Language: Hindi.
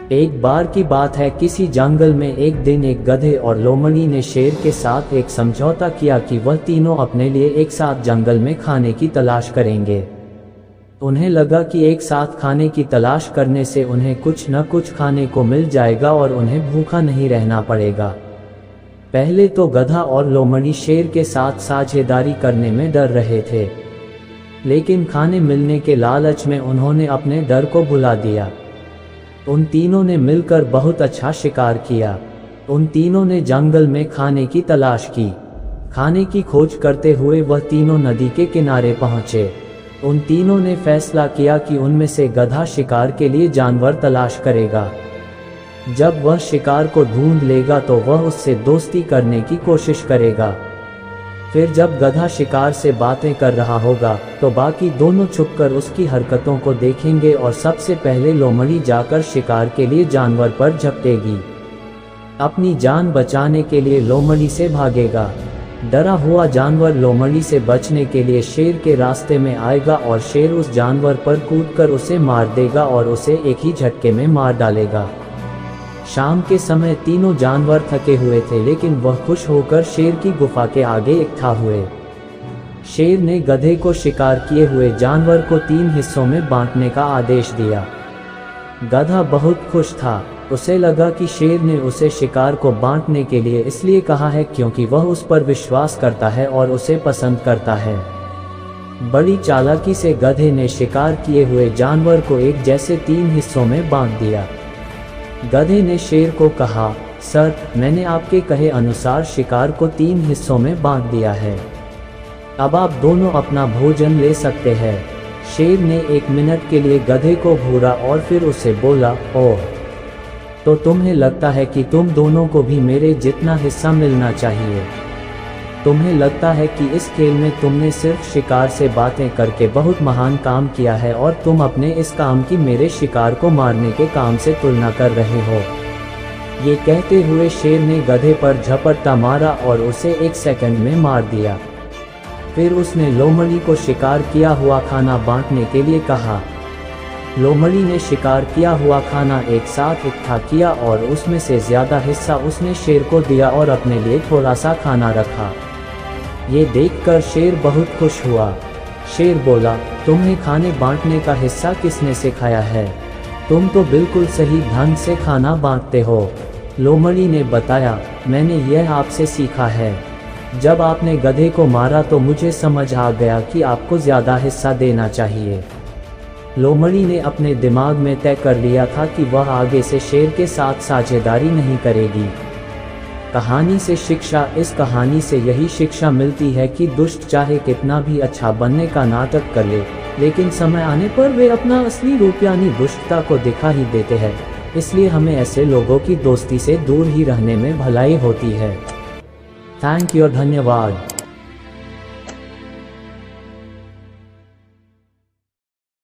एक बार की बात है, किसी जंगल में एक दिन एक गधे और लोमड़ी ने शेर के साथ एक समझौता किया कि वह तीनों अपने लिए एक साथ जंगल में खाने की तलाश करेंगे। उन्हें लगा कि एक साथ खाने की तलाश करने से उन्हें कुछ न कुछ खाने को मिल जाएगा और उन्हें भूखा नहीं रहना पड़ेगा। पहले तो गधा और लोमड़ी शेर के साथ साझेदारी करने में डर रहे थे, लेकिन खाने मिलने के लालच में उन्होंने अपने डर को भुला दिया। उन तीनों ने मिलकर बहुत अच्छा शिकार किया। उन तीनों ने जंगल में खाने की तलाश की। खाने की खोज करते हुए वह तीनों नदी के किनारे पहुंचे। उन तीनों ने फैसला किया कि उनमें से गधा शिकार के लिए जानवर तलाश करेगा। जब वह शिकार को ढूंढ लेगा तो वह उससे दोस्ती करने की कोशिश करेगा। फिर जब गधा शिकार से बातें कर रहा होगा तो बाकी दोनों छुपकर उसकी हरकतों को देखेंगे और सबसे पहले लोमड़ी जाकर शिकार के लिए जानवर पर झपटेगी। अपनी जान बचाने के लिए लोमड़ी से भागेगा। डरा हुआ जानवर लोमड़ी से बचने के लिए शेर के रास्ते में आएगा और शेर उस जानवर पर कूदकर उसे मार देगा और उसे एक ही झटके में मार डालेगा। शाम के समय तीनों जानवर थके हुए थे, लेकिन वह खुश होकर शेर की गुफा के आगे इकट्ठा हुए। शेर ने गधे को शिकार किए हुए जानवर को 3 हिस्सों में बांटने का आदेश दिया। गधा बहुत खुश था। उसे लगा कि शेर ने उसे शिकार को बांटने के लिए इसलिए कहा है क्योंकि वह उस पर विश्वास करता है और उसे पसंद करता है। बड़ी चालाकी से गधे ने शिकार किए हुए जानवर को एक जैसे 3 हिस्सों में बांट दिया। गधे ने शेर को कहा, सर, मैंने आपके कहे अनुसार शिकार को 3 हिस्सों में बांट दिया है। अब आप दोनों अपना भोजन ले सकते हैं। शेर ने 1 मिनट के लिए गधे को घूरा और फिर उसे बोला, ओह, तो तुम्हें लगता है कि तुम दोनों को भी मेरे जितना हिस्सा मिलना चाहिए। तुम्हें लगता है कि इस खेल में तुमने सिर्फ शिकार से बातें करके बहुत महान काम किया है और तुम अपने इस काम की मेरे शिकार को मारने के काम से तुलना कर रहे हो। ये कहते हुए शेर ने गधे पर झपट्टा मारा और उसे 1 सेकंड में मार दिया। फिर उसने लोमड़ी को शिकार किया हुआ खाना बांटने के लिए कहा। लोमड़ी ने शिकार किया हुआ खाना एक साथ इकट्ठा किया और उसमें से ज़्यादा हिस्सा उसने शेर को दिया और अपने लिए थोड़ा सा खाना रखा। ये देखकर शेर बहुत खुश हुआ। शेर बोला, तुम्हें खाने बांटने का हिस्सा किसने सिखाया है? तुम तो बिल्कुल सही ढंग से खाना बांटते हो। लोमड़ी ने बताया, मैंने यह आपसे सीखा है। जब आपने गधे को मारा तो मुझे समझ आ गया कि आपको ज़्यादा हिस्सा देना चाहिए। लोमड़ी ने अपने दिमाग में तय कर लिया था कि वह आगे से शेर के साथ साझेदारी नहीं करेगी। कहानी से शिक्षा। इस कहानी से यही शिक्षा मिलती है कि दुष्ट चाहे कितना भी अच्छा बनने का नाटक कर ले, लेकिन समय आने पर वे अपना असली रूप यानी दुष्टता को दिखा ही देते हैं। इसलिए हमें ऐसे लोगों की दोस्ती से दूर ही रहने में भलाई होती है। थैंक यू और धन्यवाद।